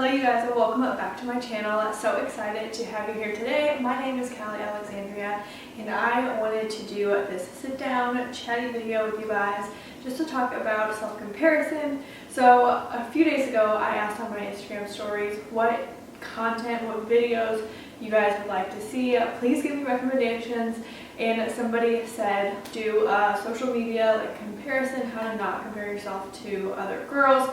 Hello you guys, and welcome back to my channel. So excited to have you here today. My name is Kali.alexandria, and I wanted to do this sit down chatty video with you guys just to talk about self-comparison. So a few days ago I asked on my Instagram stories what content, what videos you guys would like to see. Please give me recommendations, and somebody said do social media like comparison, how to not compare yourself to other girls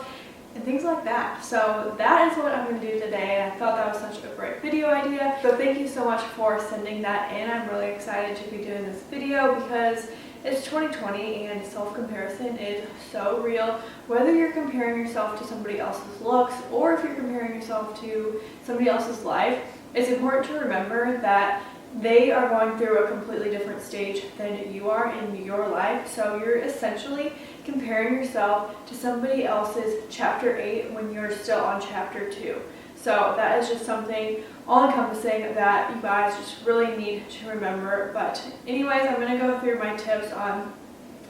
and things like that. So that is what I'm going to do today. I thought that was such a great video idea. So thank you so much for sending that in. I'm really excited to be doing this video because it's 2020 and self-comparison is so real. Whether you're comparing yourself to somebody else's looks or if you're comparing yourself to somebody else's life, it's important to remember that they are going through a completely different stage than you are in your life. So you're essentially comparing yourself to somebody else's chapter 8 when you're still on chapter 2. So that is just something all-encompassing that you guys just really need to remember. But anyways, I'm going to go through my tips on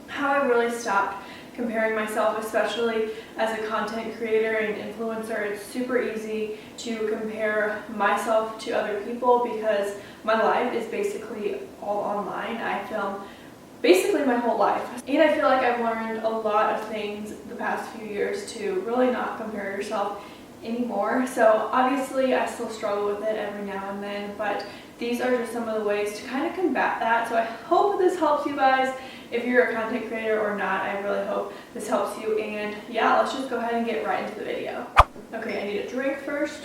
how I really stopped comparing myself, especially as a content creator and influencer. It's super easy to compare myself to other people because my life is basically all online. I film basically my whole life, and I feel like I've learned a lot of things the past few years to really not compare yourself anymore. So obviously I still struggle with it every now and then, but these are just some of the ways to kind of combat that. So I hope this helps you guys. If you're a content creator or not, I really hope this helps you. And yeah, let's just go ahead and get right into the video. Okay, I need a drink first.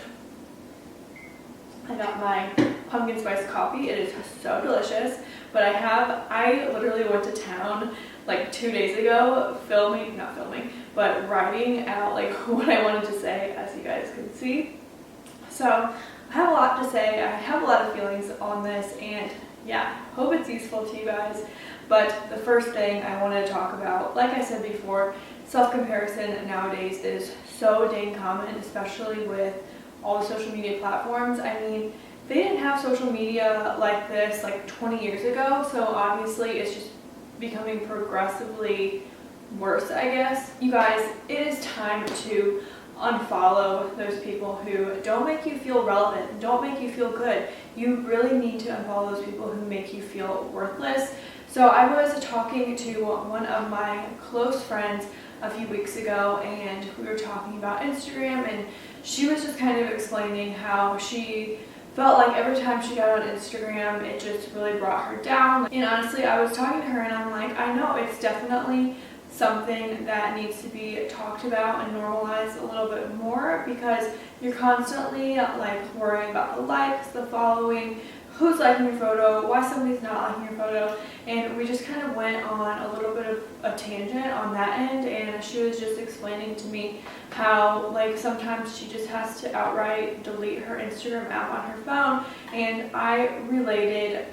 I got my pumpkin spice coffee. It is so delicious. But I literally went to town like 2 days ago writing out like what I wanted to say, as you guys can see. So I have a lot to say. I have a lot of feelings on this, and yeah, hope it's useful to you guys. But the first thing I wanted to talk about, like I said before, self-comparison nowadays is so dang common, especially with all the social media platforms. I mean, they didn't have social media like this like 20 years ago, so obviously it's just becoming progressively worse, I guess. You guys, it is time to unfollow those people who don't make you feel relevant, don't make you feel good. You really need to unfollow those people who make you feel worthless. So I was talking to one of my close friends a few weeks ago, and we were talking about Instagram, and she was just kind of explaining how she felt like every time she got on Instagram, it just really brought her down. And honestly, I was talking to her and I'm like, I know it's definitely something that needs to be talked about and normalized a little bit more, because you're constantly like worrying about the likes, the following, who's liking your photo, why somebody's not liking your photo. And we just kind of went on a little bit of a tangent on that end, and she was just explaining to me how like sometimes she just has to outright delete her Instagram app on her phone. And I related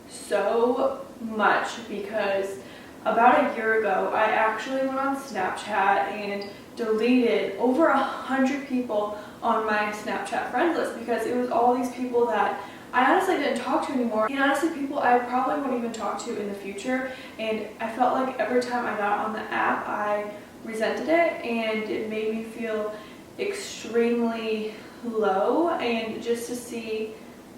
so much because about a year ago I actually went on Snapchat and deleted over 100 people on my Snapchat friends list because it was all these people that I honestly didn't talk to anymore, and honestly people I probably won't even talk to in the future. And I felt like every time I got on the app I resented it, and it made me feel extremely low. And just to see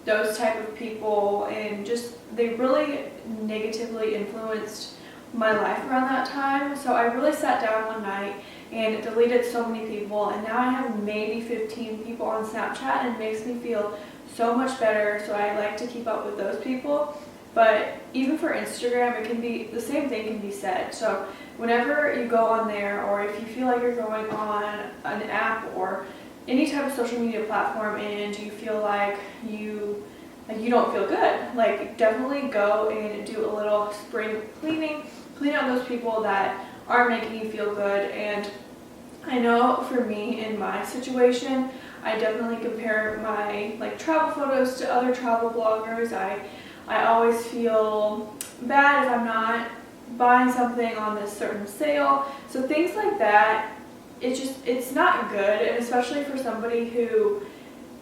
those type of people, and just they really negatively influenced my life around that time. So I really sat down one night and deleted so many people, and now I have maybe 15 people on Snapchat, and it makes me feel so much better. So I like to keep up with those people. But even for Instagram, it can be the same thing can be said. So whenever you go on there, or if you feel like you're going on an app or any type of social media platform and you feel like you don't feel good, like definitely go and do a little spring cleaning, clean out those people that aren't making you feel good. And I know for me in my situation, I definitely compare my like travel photos to other travel bloggers. I always feel bad if I'm not buying something on this certain sale. So things like that, it's not good, and especially for somebody who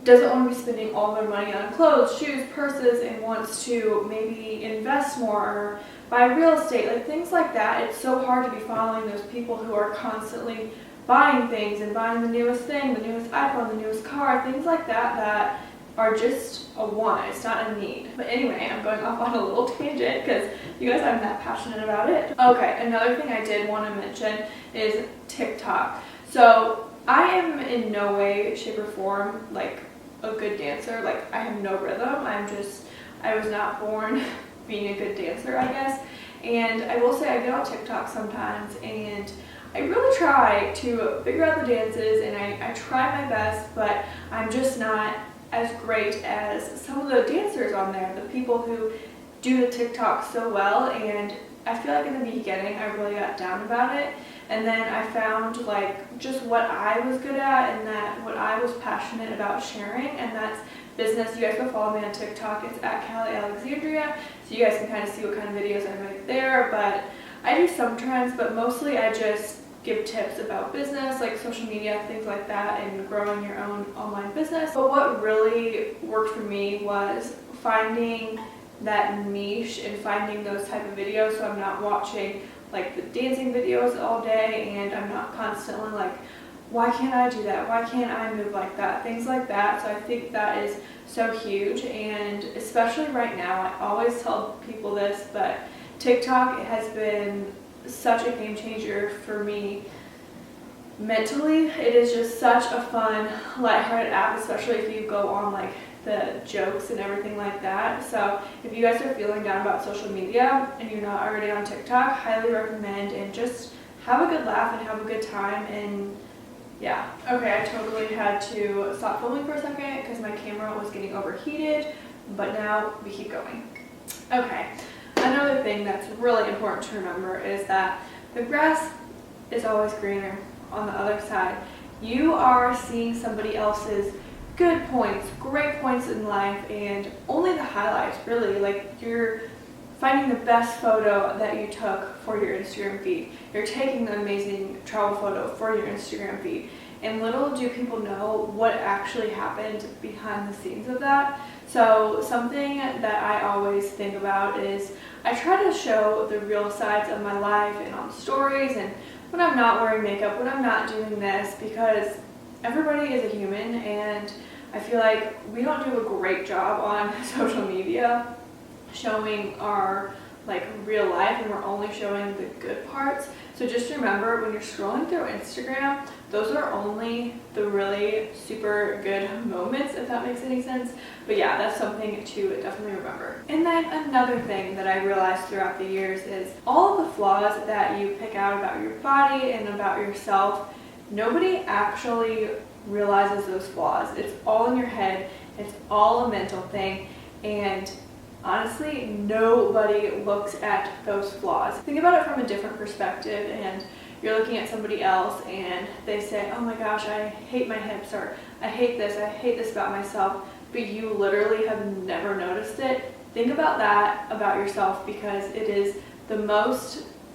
doesn't want to be spending all their money on clothes, shoes, purses, and wants to maybe invest more or buy real estate, like things like that. It's so hard to be following those people who are constantly buying things and buying the newest thing, the newest iPhone, the newest car, things like that that are just a want. It's not a need. But anyway, I'm going off on a little tangent because you guys aren't that passionate about it. Okay, another thing I did want to mention is TikTok. So I am in no way, shape, or form like a good dancer. Like, I have no rhythm. I was not born being a good dancer, I guess. And I will say I get on TikTok sometimes and I really try to figure out the dances, and I try my best, but I'm just not as great as some of the dancers on there, the people who do the TikTok so well. And I feel like in the beginning I really got down about it, and then I found like just what I was good at and that what I was passionate about sharing, and that's business. You guys can follow me on TikTok. It's at kali.alexandria, so you guys can kind of see what kind of videos I make there. But I do some trends, but mostly I just give tips about business, like social media, things like that, and growing your own online business. But what really worked for me was finding that niche and finding those type of videos, so I'm not watching like the dancing videos all day, and I'm not constantly like, why can't I do that? Why can't I move like that? Things like that. So I think that is so huge, and especially right now, I always tell people this, but TikTok has been such a game changer for me mentally. It is just such a fun, lighthearted app, especially if you go on like the jokes and everything like that. So if you guys are feeling down about social media and you're not already on TikTok, highly recommend, and just have a good laugh and have a good time. And yeah. Okay, I totally had to stop filming for a second because my camera was getting overheated, but now we keep going. Okay. Another thing that's really important to remember is that the grass is always greener on the other side. You are seeing somebody else's good points, great points in life, and only the highlights, really. Like, you're finding the best photo that you took for your Instagram feed. You're taking the amazing travel photo for your Instagram feed. And little do people know what actually happened behind the scenes of that. So something that I always think about is I try to show the real sides of my life and on stories, and when I'm not wearing makeup, when I'm not doing this, because everybody is a human, and I feel like we don't do a great job on social media showing our like real life, and we're only showing the good parts. So just remember, when you're scrolling through Instagram, those are only the really super good moments, if that makes any sense. But yeah, that's something to definitely remember. And then another thing that I realized throughout the years is all of the flaws that you pick out about your body and about yourself, nobody actually realizes those flaws. It's all in your head. It's all a mental thing. And honestly, nobody looks at those flaws. Think about it from a different perspective, and you're looking at somebody else and they say, oh my gosh, I hate my hips, or I hate this about myself, but you literally have never noticed it. Think about that about yourself, because it is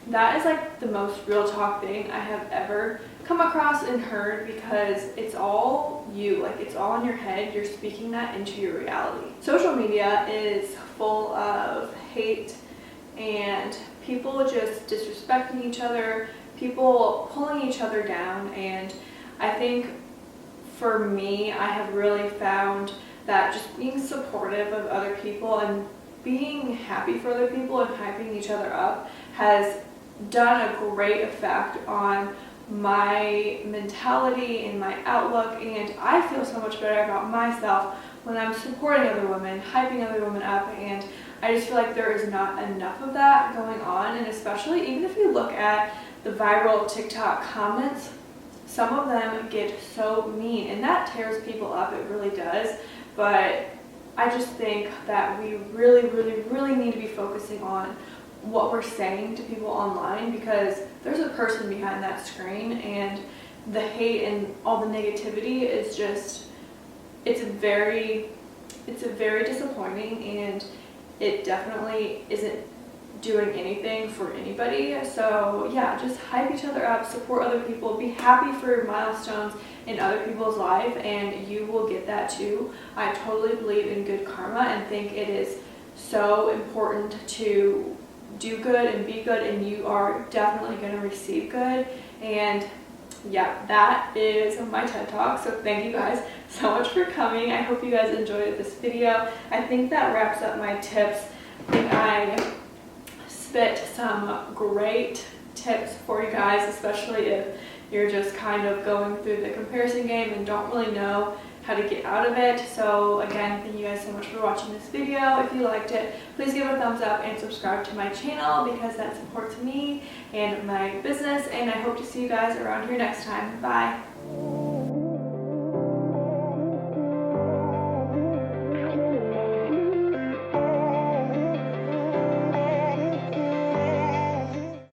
that is like the most real talk thing I have ever come across and heard, because it's all you, like it's all in your head. You're speaking that into your reality. Social media is full of hate and people just disrespecting each other, people pulling each other down. And I think for me, I have really found that just being supportive of other people and being happy for other people and hyping each other up has done a great effect on my mentality and my outlook, and I feel so much better about myself when I'm supporting other women, hyping other women up. And I just feel like there is not enough of that going on. And especially even if you look at the viral TikTok comments, some of them get so mean, and that tears people up. It really does. But I just think that we really, really, really need to be focusing on what we're saying to people online, because there's a person behind that screen, and the hate and all the negativity is just, it's very disappointing, and it definitely isn't doing anything for anybody. So yeah, just hype each other up, support other people, be happy for milestones in other people's life, and you will get that too. I totally believe in good karma and think it is so important to do good and be good, and you are definitely going to receive good. And yeah, that is my TED Talk. So thank you guys so much for coming. I hope you guys enjoyed this video. I think that wraps up my tips. I think I spit some great tips for you guys, especially if you're just kind of going through the comparison game and don't really know how to get out of it. So again, thank you guys so much for watching this video. If you liked it, please give it a thumbs up and subscribe to my channel because that supports me and my business, and I hope to see you guys around here next time. Bye.